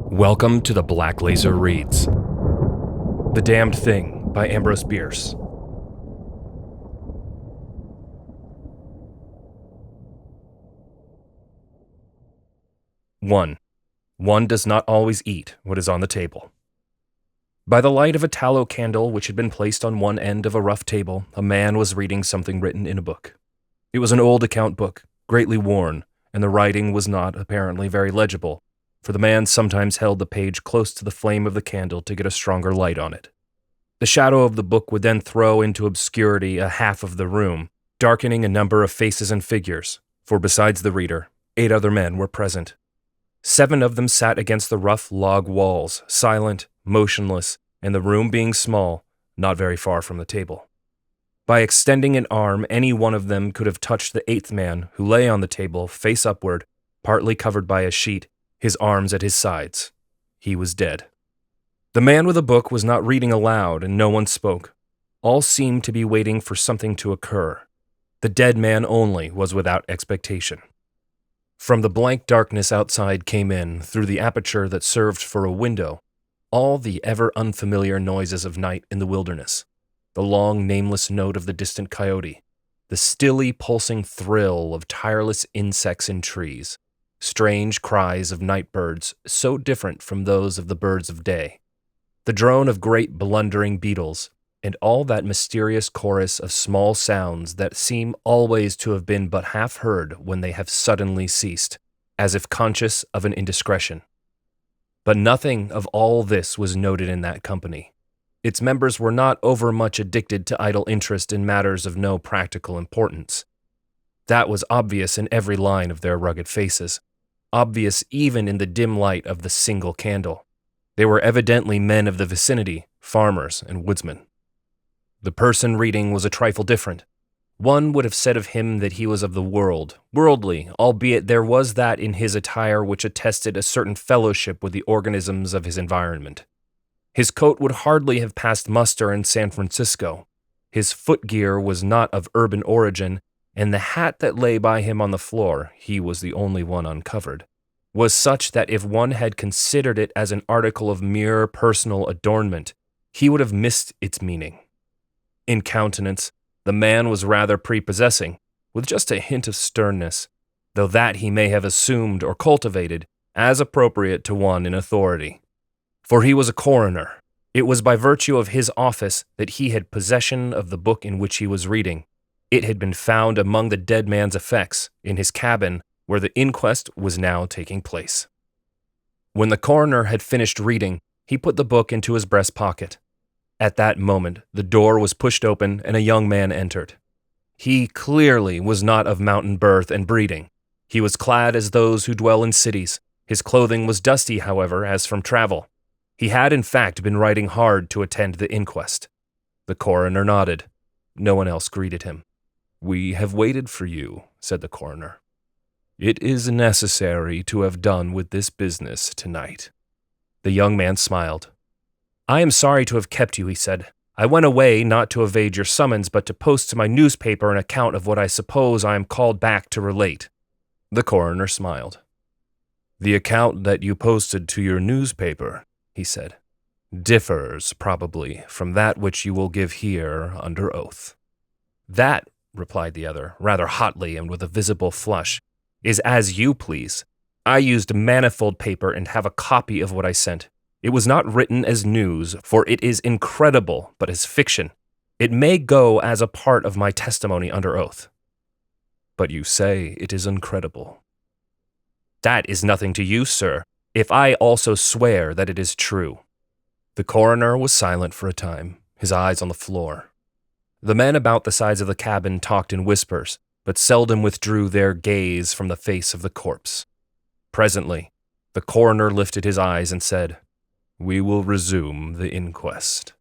Welcome to the Black Laser Reads. The Damned Thing by Ambrose Bierce. One does not always eat what is on the table. By the light of a tallow candle which had been placed on one end of a rough table, a man was reading something written in a book. It was an old account book, greatly worn, and the writing was not apparently very legible, for the man sometimes held the page close to the flame of the candle to get a stronger light on it. The shadow of the book would then throw into obscurity a half of the room, darkening a number of faces and figures, for besides the reader, 8 other men were present. 7 of them sat against the rough log walls, silent, motionless, and the room being small, not very far from the table. By extending an arm, any one of them could have touched the 8th man, who lay on the table, face upward, partly covered by a sheet, his arms at his sides. He was dead. The man with a book was not reading aloud, and no one spoke. All seemed to be waiting for something to occur. The dead man only was without expectation. From the blank darkness outside came in, through the aperture that served for a window, all the ever-unfamiliar noises of night in the wilderness, the long, nameless note of the distant coyote, the stilly, pulsing thrill of tireless insects in trees, strange cries of night birds so different from those of the birds of day, the drone of great blundering beetles, and all that mysterious chorus of small sounds that seem always to have been but half heard when they have suddenly ceased, as if conscious of an indiscretion. But nothing of all this was noted in that company. Its members were not overmuch addicted to idle interest in matters of no practical importance. That was obvious in every line of their rugged faces, obvious even in the dim light of the single candle. They were evidently men of the vicinity, farmers and woodsmen. The person reading was a trifle different. One would have said of him that he was of the world, worldly, albeit there was that in his attire which attested a certain fellowship with the organisms of his environment. His coat would hardly have passed muster in San Francisco. His footgear was not of urban origin, and the hat that lay by him on the floor, he was the only one uncovered, was such that if one had considered it as an article of mere personal adornment, he would have missed its meaning. In countenance, the man was rather prepossessing, with just a hint of sternness, though that he may have assumed or cultivated as appropriate to one in authority. For he was a coroner. It was by virtue of his office that he had possession of the book in which he was reading. It had been found among the dead man's effects in his cabin, where the inquest was now taking place. When the coroner had finished reading, he put the book into his breast pocket. At that moment, the door was pushed open and a young man entered. He clearly was not of mountain birth and breeding. He was clad as those who dwell in cities. His clothing was dusty, however, as from travel. He had, in fact, been riding hard to attend the inquest. The coroner nodded. No one else greeted him. "We have waited for you," said the coroner. "It is necessary to have done with this business tonight." The young man smiled. "I am sorry to have kept you," he said. "I went away not to evade your summons, but to post to my newspaper an account of what I suppose I am called back to relate." The coroner smiled. "The account that you posted to your newspaper," he said, "differs, probably, from that which you will give here under oath." "That," replied the other, rather hotly and with a visible flush, "is as you please. I used manifold paper and have a copy of what I sent. It was not written as news, for it is incredible, but as fiction. It may go as a part of my testimony under oath." "But you say it is incredible." "That is nothing to you, sir, if I also swear that it is true." The coroner was silent for a time, his eyes on the floor. The men about the sides of the cabin talked in whispers, but seldom withdrew their gaze from the face of the corpse. Presently, the coroner lifted his eyes and said, "We will resume the inquest."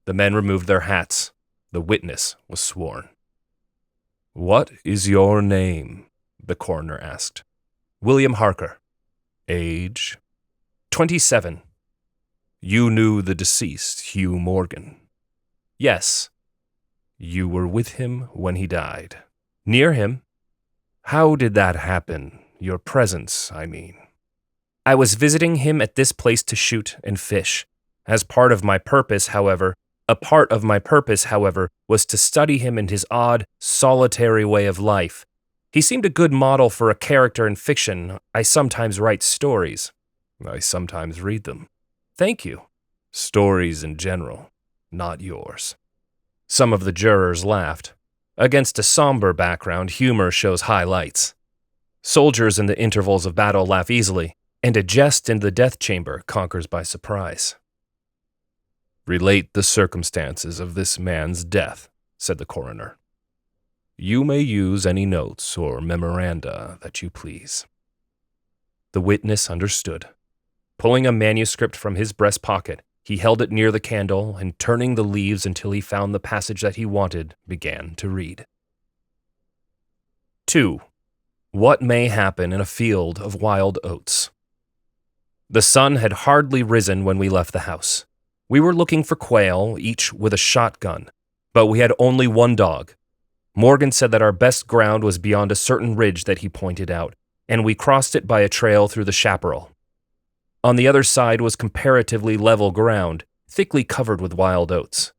The men removed their hats. The witness was sworn. "What is your name?" the coroner asked. "William Harker." "Age?" 27. "You knew the deceased, Hugh Morgan?" "Yes." "You were with him when he died?" "Near him." "How did that happen? Your presence, I mean." I was visiting him at this place to shoot and fish. A part of my purpose, however, was to study him and his odd, solitary way of life. He seemed a good model for a character in fiction. I sometimes write stories. I sometimes read them. Thank you. Stories in general, not yours. Some of the jurors laughed. Against a somber background, humor shows highlights. Soldiers in the intervals of battle laugh easily, and a jest in the death chamber conquers by surprise. Relate the circumstances of this man's death, said the coroner. You may use any notes or memoranda that you please. The witness understood. Pulling a manuscript from his breast pocket, he held it near the candle and, turning the leaves until he found the passage that he wanted, began to read. 2. What may happen in a field of wild oats? The sun had hardly risen when we left the house. We were looking for quail, each with a shotgun, but we had only one dog. Morgan said that our best ground was beyond a certain ridge that he pointed out, and we crossed it by a trail through the chaparral. On the other side was comparatively level ground, thickly covered with wild oats.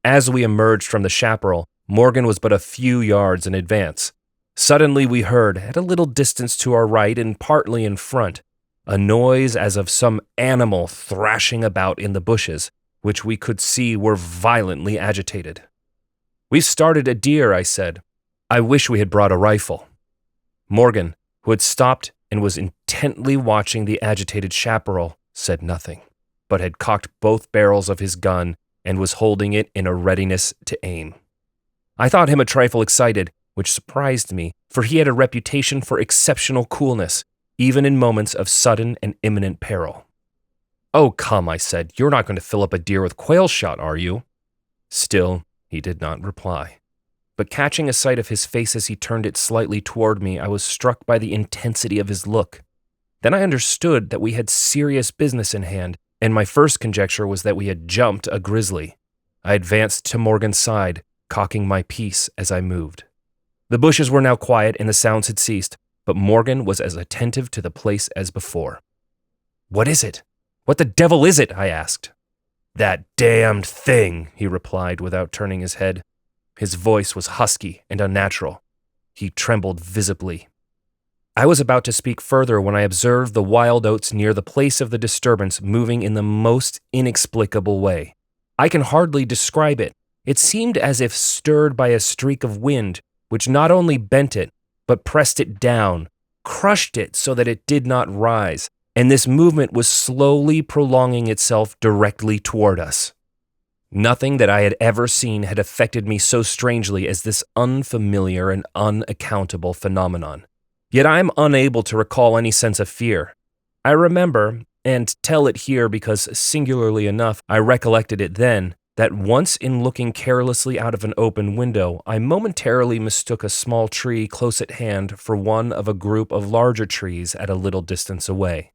As we emerged from the chaparral, Morgan was but a few yards in advance. Suddenly we heard, at a little distance to our right and partly in front, a noise as of some animal thrashing about in the bushes, which we could see were violently agitated. We've started a deer, I said. I wish we had brought a rifle. Morgan, who had stopped and was intently watching the agitated chaparral, said nothing, but had cocked both barrels of his gun and was holding it in a readiness to aim. I thought him a trifle excited, which surprised me, for he had a reputation for exceptional coolness, even in moments of sudden and imminent peril. Oh, come, I said, you're not going to fill up a deer with quail shot, are you? Still, he did not reply. But catching a sight of his face as he turned it slightly toward me, I was struck by the intensity of his look. Then I understood that we had serious business in hand, and my first conjecture was that we had jumped a grizzly. I advanced to Morgan's side, cocking my piece as I moved. The bushes were now quiet and the sounds had ceased, but Morgan was as attentive to the place as before. What is it? What the devil is it? I asked. That damned thing, he replied without turning his head. His voice was husky and unnatural. He trembled visibly. I was about to speak further when I observed the wild oats near the place of the disturbance moving in the most inexplicable way. I can hardly describe it. It seemed as if stirred by a streak of wind, which not only bent it, but pressed it down, crushed it so that it did not rise, and this movement was slowly prolonging itself directly toward us. Nothing that I had ever seen had affected me so strangely as this unfamiliar and unaccountable phenomenon. Yet I am unable to recall any sense of fear. I remember, and tell it here because singularly enough I recollected it then, that once in looking carelessly out of an open window, I momentarily mistook a small tree close at hand for one of a group of larger trees at a little distance away.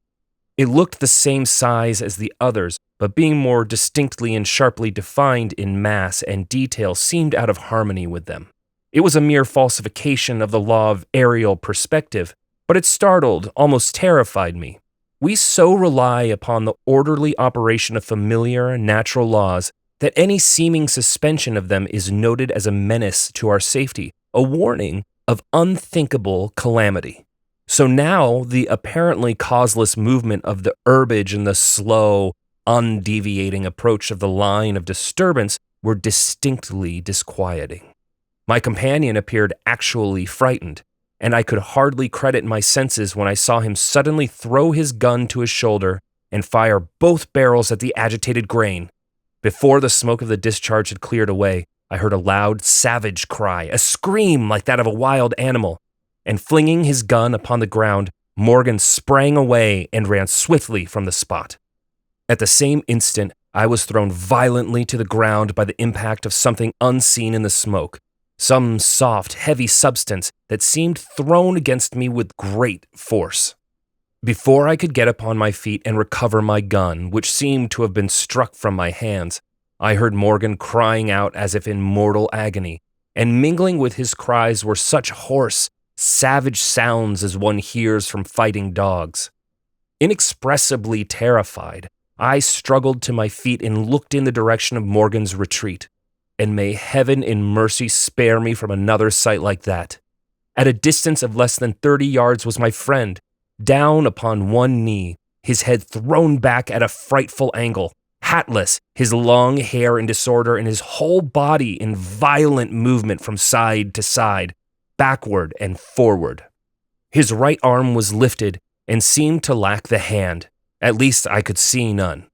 It looked the same size as the others, but being more distinctly and sharply defined in mass and detail seemed out of harmony with them. It was a mere falsification of the law of aerial perspective, but it startled, almost terrified me. We so rely upon the orderly operation of familiar, natural laws that any seeming suspension of them is noted as a menace to our safety, a warning of unthinkable calamity. So now the apparently causeless movement of the herbage and the slow, undeviating approach of the line of disturbance were distinctly disquieting. My companion appeared actually frightened, and I could hardly credit my senses when I saw him suddenly throw his gun to his shoulder and fire both barrels at the agitated grain. Before the smoke of the discharge had cleared away, I heard a loud, savage cry, a scream like that of a wild animal, and flinging his gun upon the ground, Morgan sprang away and ran swiftly from the spot. At the same instant, I was thrown violently to the ground by the impact of something unseen in the smoke, some soft, heavy substance that seemed thrown against me with great force. Before I could get upon my feet and recover my gun, which seemed to have been struck from my hands, I heard Morgan crying out as if in mortal agony, and mingling with his cries were such hoarse, savage sounds as one hears from fighting dogs. Inexpressibly terrified, I struggled to my feet and looked in the direction of Morgan's retreat. And may heaven in mercy spare me from another sight like that. At a distance of less than 30 yards was my friend, down upon one knee, his head thrown back at a frightful angle, hatless, his long hair in disorder, and his whole body in violent movement from side to side, backward and forward. His right arm was lifted and seemed to lack the hand. At least I could see none.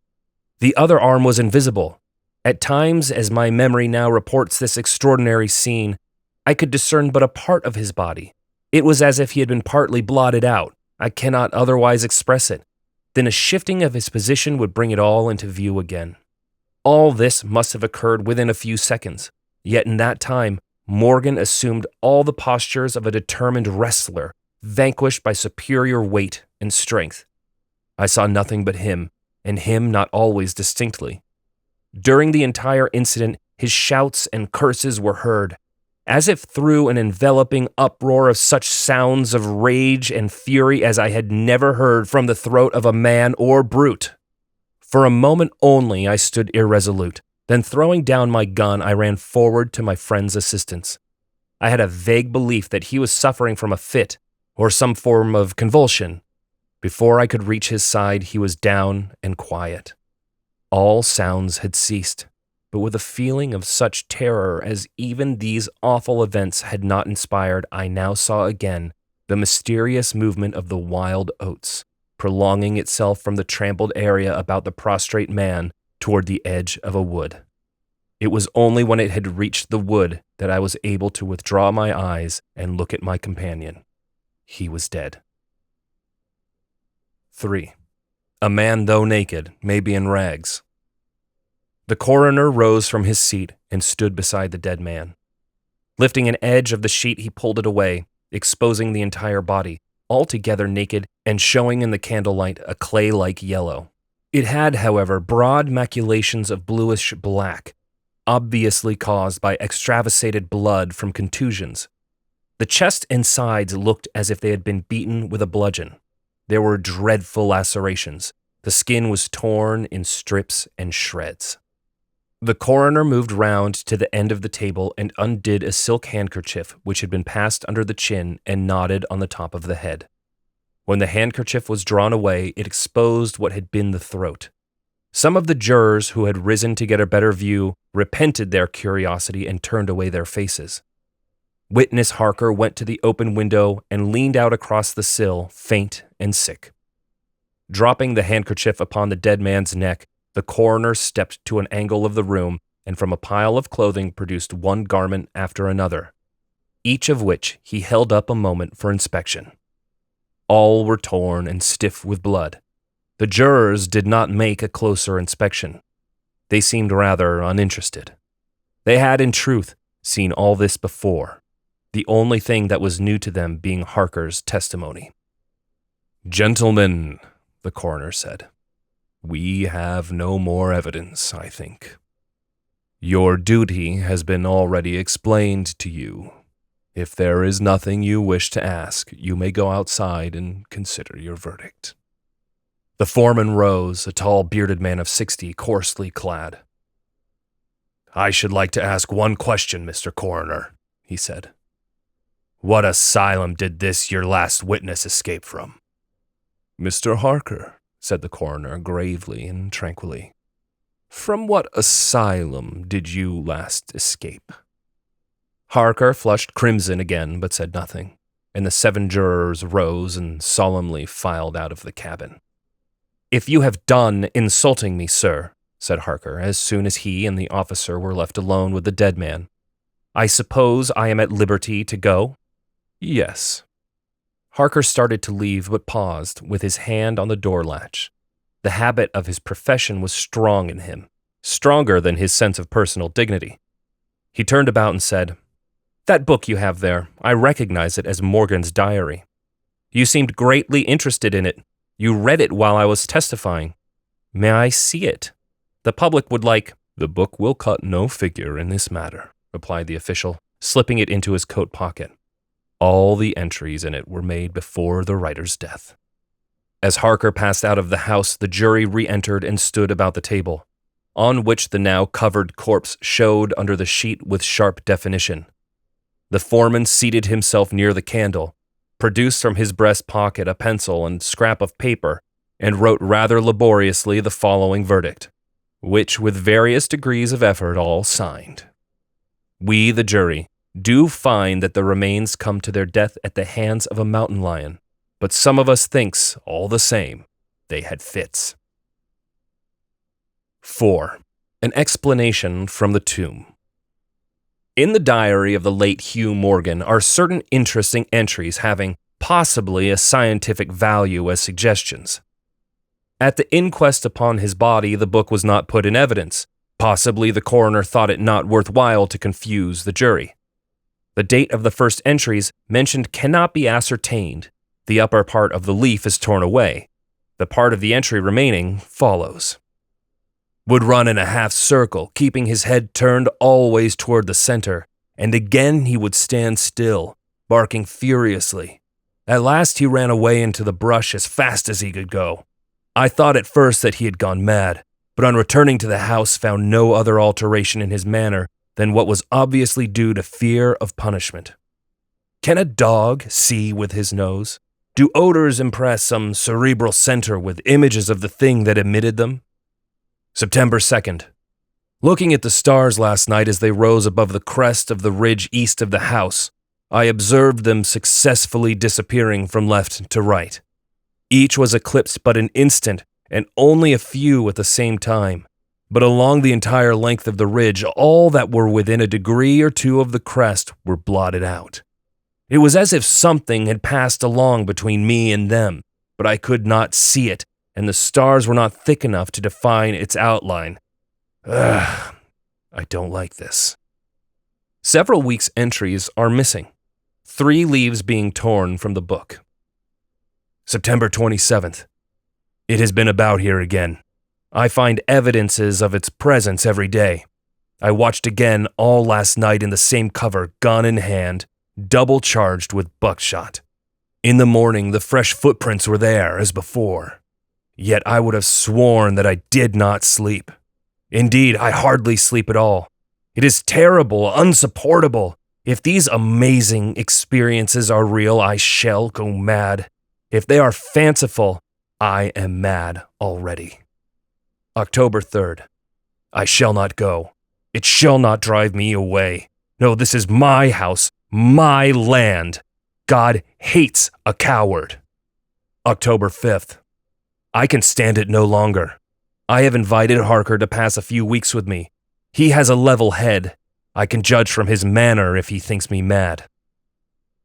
The other arm was invisible. At times, as my memory now reports this extraordinary scene, I could discern but a part of his body. It was as if he had been partly blotted out. I cannot otherwise express it. Then a shifting of his position would bring it all into view again. All this must have occurred within a few seconds. Yet in that time, Morgan assumed all the postures of a determined wrestler, vanquished by superior weight and strength. I saw nothing but him, and him not always distinctly. During the entire incident, his shouts and curses were heard, as if through an enveloping uproar of such sounds of rage and fury as I had never heard from the throat of a man or brute. For a moment only I stood irresolute. Then throwing down my gun, I ran forward to my friend's assistance. I had a vague belief that he was suffering from a fit or some form of convulsion. Before I could reach his side, he was down and quiet. All sounds had ceased, but with a feeling of such terror as even these awful events had not inspired, I now saw again the mysterious movement of the wild oats, prolonging itself from the trampled area about the prostrate man toward the edge of a wood. It was only when it had reached the wood that I was able to withdraw my eyes and look at my companion. He was dead. 3. A man, though naked, may be in rags. The coroner rose from his seat and stood beside the dead man. Lifting an edge of the sheet, he pulled it away, exposing the entire body, altogether naked and showing in the candlelight a clay-like yellow. It had, however, broad maculations of bluish black, obviously caused by extravasated blood from contusions. The chest and sides looked as if they had been beaten with a bludgeon. There were dreadful lacerations. The skin was torn in strips and shreds. The coroner moved round to the end of the table and undid a silk handkerchief which had been passed under the chin and knotted on the top of the head. When the handkerchief was drawn away, it exposed what had been the throat. Some of the jurors who had risen to get a better view repented their curiosity and turned away their faces. Witness Harker went to the open window and leaned out across the sill, faint and sick. Dropping the handkerchief upon the dead man's neck, the coroner stepped to an angle of the room and from a pile of clothing produced one garment after another, each of which he held up a moment for inspection. All were torn and stiff with blood. The jurors did not make a closer inspection. They seemed rather uninterested. They had, in truth, seen all this before, the only thing that was new to them being Harker's testimony. "Gentlemen," the coroner said, "we have no more evidence, I think. Your duty has been already explained to you. If there is nothing you wish to ask, you may go outside and consider your verdict." The foreman rose, a tall bearded man of 60, coarsely clad. "I should like to ask one question, Mr. Coroner," he said. "What asylum did this your last witness escape from?" "Mr. Harker," said the coroner gravely and tranquilly, "from what asylum did you last escape?" Harker flushed crimson again, but said nothing, and the 7 jurors rose and solemnly filed out of the cabin. "If you have done insulting me, sir," said Harker, as soon as he and the officer were left alone with the dead man, "I suppose I am at liberty to go?" "Yes." Harker started to leave, but paused, with his hand on the door latch. The habit of his profession was strong in him, stronger than his sense of personal dignity. He turned about and said, "That book you have there, I recognize it as Morgan's diary. You seemed greatly interested in it. You read it while I was testifying. May I see it? The public would like—" "The book will cut no figure in this matter," replied the official, slipping it into his coat pocket. "All the entries in it were made before the writer's death." As Harker passed out of the house, the jury re-entered and stood about the table, on which the now covered corpse showed under the sheet with sharp definition. The foreman seated himself near the candle, produced from his breast pocket a pencil and scrap of paper, and wrote rather laboriously the following verdict, which with various degrees of effort all signed. We, the jury, do find that the remains come to their death at the hands of a mountain lion, but some of us thinks, all the same, they had fits. 4. An explanation from the tomb. In the diary of the late Hugh Morgan are certain interesting entries having possibly a scientific value as suggestions. At the inquest upon his body, the book was not put in evidence. Possibly the coroner thought it not worthwhile to confuse the jury. The date of the first entries mentioned cannot be ascertained. The upper part of the leaf is torn away. The part of the entry remaining follows. Would run in a half circle, keeping his head turned always toward the center, and again he would stand still, barking furiously. At last he ran away into the brush as fast as he could go. I thought at first that he had gone mad, but on returning to the house found no other alteration in his manner than what was obviously due to fear of punishment. Can a dog see with his nose? Do odors impress some cerebral center with images of the thing that emitted them? September 2nd. Looking at the stars last night as they rose above the crest of the ridge east of the house, I observed them successfully disappearing from left to right. Each was eclipsed but an instant, and only a few at the same time. But along the entire length of the ridge, all that were within a degree or two of the crest were blotted out. It was as if something had passed along between me and them, but I could not see it, and the stars were not thick enough to define its outline. I don't like this. Several weeks' entries are missing, 3 leaves being torn from the book. September 27th. It has been about here again. I find evidences of its presence every day. I watched again all last night in the same cover, gun in hand, double charged with buckshot. In the morning, the fresh footprints were there, as before. Yet I would have sworn that I did not sleep. Indeed, I hardly sleep at all. It is terrible, unsupportable. If these amazing experiences are real, I shall go mad. If they are fanciful, I am mad already. October 3rd. I shall not go. It shall not drive me away. No, this is my house, my land. God hates a coward. October 5th. I can stand it no longer. I have invited Harker to pass a few weeks with me. He has a level head. I can judge from his manner if he thinks me mad.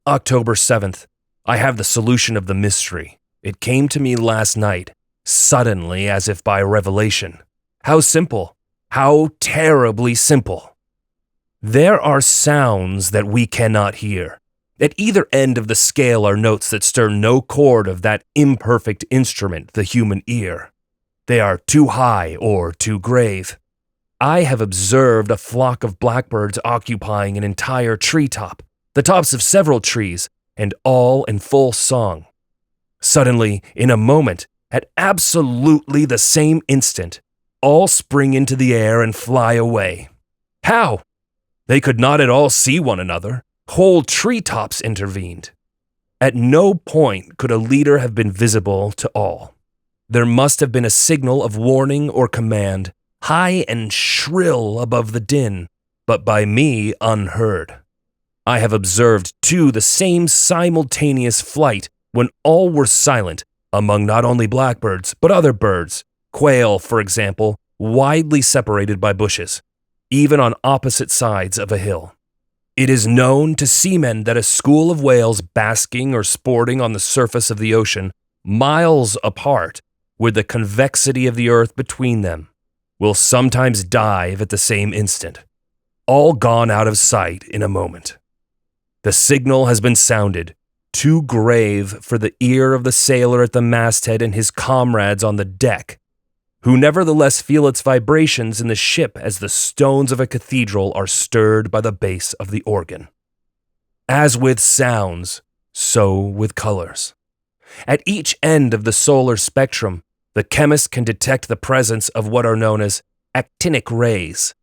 October 7th. I have the solution of the mystery. It came to me last night, suddenly as if by revelation. How simple. How terribly simple. There are sounds that we cannot hear. At either end of the scale are notes that stir no chord of that imperfect instrument, the human ear. They are too high or too grave. I have observed a flock of blackbirds occupying an entire treetop, the tops of several trees, and all in full song. Suddenly, in a moment, at absolutely the same instant, all spring into the air and fly away. How? They could not at all see one another. Whole treetops intervened. At no point could a leader have been visible to all. There must have been a signal of warning or command, high and shrill above the din, but by me unheard. I have observed, too, the same simultaneous flight when all were silent, among not only blackbirds, but other birds, quail, for example, widely separated by bushes, even on opposite sides of a hill. It is known to seamen that a school of whales basking or sporting on the surface of the ocean, miles apart, with the convexity of the earth between them, will sometimes dive at the same instant, all gone out of sight in a moment. The signal has been sounded, too grave for the ear of the sailor at the masthead and his comrades on the deck, who nevertheless feel its vibrations in the ship as the stones of a cathedral are stirred by the bass of the organ. As with sounds, so with colors. At each end of the solar spectrum, the chemist can detect the presence of what are known as actinic rays.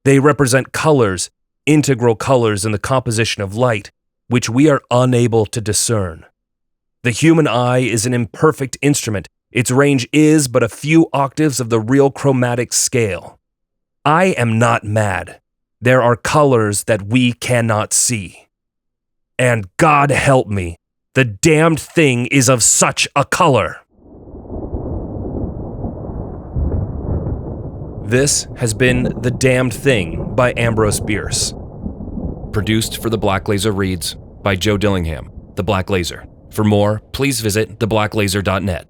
They represent colors, integral colors in the composition of light, which we are unable to discern. The human eye is an imperfect instrument. Its range is but a few octaves of the real chromatic scale. I am not mad. There are colors that we cannot see. And God help me, the damned thing is of such a color. This has been The Damned Thing by Ambrose Bierce. Produced for The Black Laser Reads by Joe Dillingham, The Black Laser. For more, please visit theblacklaser.net.